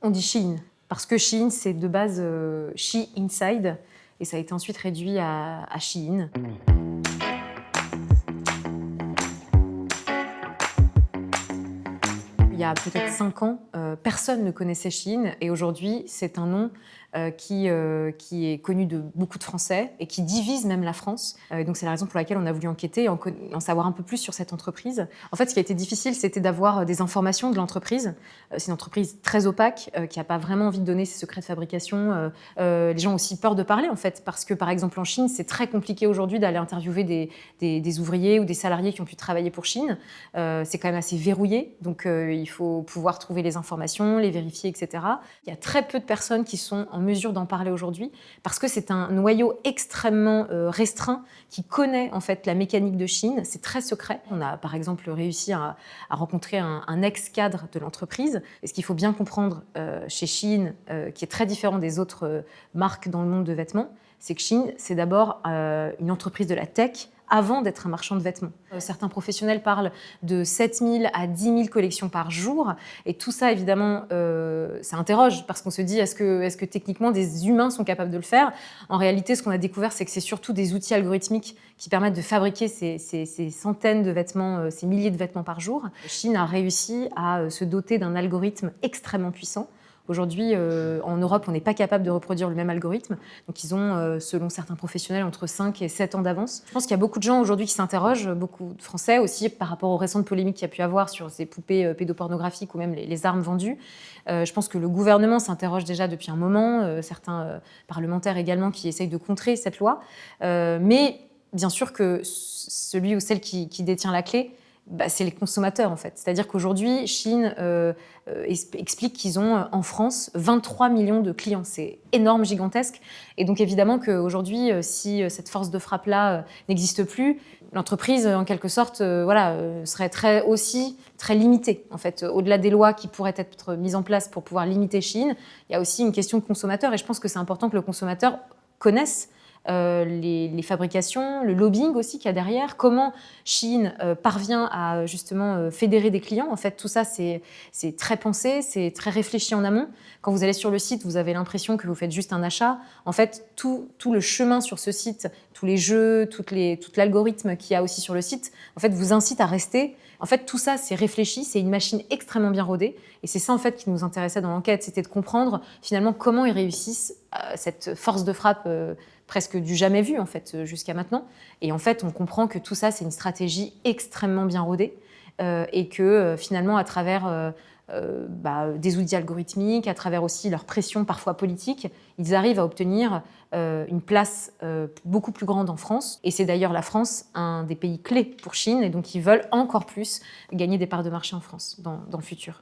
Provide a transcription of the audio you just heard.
On dit Shein, parce que Shein, c'est de base She Inside, et ça a été ensuite réduit à Shein. Il y a peut-être 5 ans, personne ne connaissait Shein, et aujourd'hui, c'est un nom qui est connu de beaucoup de Français et qui divise même la France. Donc c'est la raison pour laquelle on a voulu enquêter et en savoir un peu plus sur cette entreprise. En fait, ce qui a été difficile, c'était d'avoir des informations de l'entreprise. C'est une entreprise très opaque, qui n'a pas vraiment envie de donner ses secrets de fabrication. Les gens ont aussi peur de parler, en fait, parce que, par exemple, en Chine, c'est très compliqué aujourd'hui d'aller interviewer des ouvriers ou des salariés qui ont pu travailler pour Shein. C'est quand même assez verrouillé, donc il faut pouvoir trouver les informations, les vérifier, etc. Il y a très peu de personnes qui sont en mesure d'en parler aujourd'hui, parce que c'est un noyau extrêmement restreint qui connaît en fait la mécanique de Shein. C'est très secret. On a par exemple réussi à rencontrer un ex-cadre de l'entreprise. Et ce qu'il faut bien comprendre chez Shein, qui est très différent des autres marques dans le monde de vêtements, c'est que Shein, c'est d'abord une entreprise de la tech avant d'être un marchand de vêtements. Certains professionnels parlent de 7 000 à 10 000 collections par jour. Et tout ça, évidemment, ça interroge, parce qu'on se dit, est-ce que techniquement des humains sont capables de le faire? En réalité, ce qu'on a découvert, c'est que c'est surtout des outils algorithmiques qui permettent de fabriquer ces centaines de vêtements, ces milliers de vêtements par jour. Shein a réussi à se doter d'un algorithme extrêmement puissant. Aujourd'hui, en Europe, on n'est pas capable de reproduire le même algorithme. Donc, ils ont, selon certains professionnels, entre 5 et 7 ans d'avance. Je pense qu'il y a beaucoup de gens aujourd'hui qui s'interrogent, beaucoup de Français aussi, par rapport aux récentes polémiques qu'il y a pu avoir sur ces poupées pédopornographiques ou même les armes vendues. Je pense que le gouvernement s'interroge déjà depuis un moment, certains parlementaires également qui essayent de contrer cette loi. Mais bien sûr que celui ou celle qui détient la clé, c'est les consommateurs, en fait. C'est-à-dire qu'aujourd'hui, Shein explique qu'ils ont en France 23 millions de clients. C'est énorme, gigantesque. Et donc évidemment qu'aujourd'hui, si cette force de frappe-là n'existe plus, l'entreprise, en quelque sorte, serait aussi très limitée. En fait, au-delà des lois qui pourraient être mises en place pour pouvoir limiter Shein, il y a aussi une question de consommateur. Et je pense que c'est important que le consommateur connaisse les fabrications, le lobbying aussi qu'il y a derrière, comment Shein parvient à justement fédérer des clients. En fait, tout ça, c'est très pensé, c'est très réfléchi en amont. Quand vous allez sur le site, vous avez l'impression que vous faites juste un achat. En fait, tout le chemin sur ce site, tous les jeux, tout l'algorithme qu'il y a aussi sur le site, en fait, vous incite à rester. En fait, tout ça, c'est réfléchi, c'est une machine extrêmement bien rodée. Et c'est ça, en fait, qui nous intéressait dans l'enquête, c'était de comprendre, finalement, comment ils réussissent cette force de frappe presque du jamais vu, en fait, jusqu'à maintenant. Et en fait, on comprend que tout ça, c'est une stratégie extrêmement bien rodée et que, finalement, à travers des outils algorithmiques, à travers aussi leur pression parfois politique, ils arrivent à obtenir une place beaucoup plus grande en France. Et c'est d'ailleurs la France un des pays clés pour Shein, et donc ils veulent encore plus gagner des parts de marché en France dans le futur.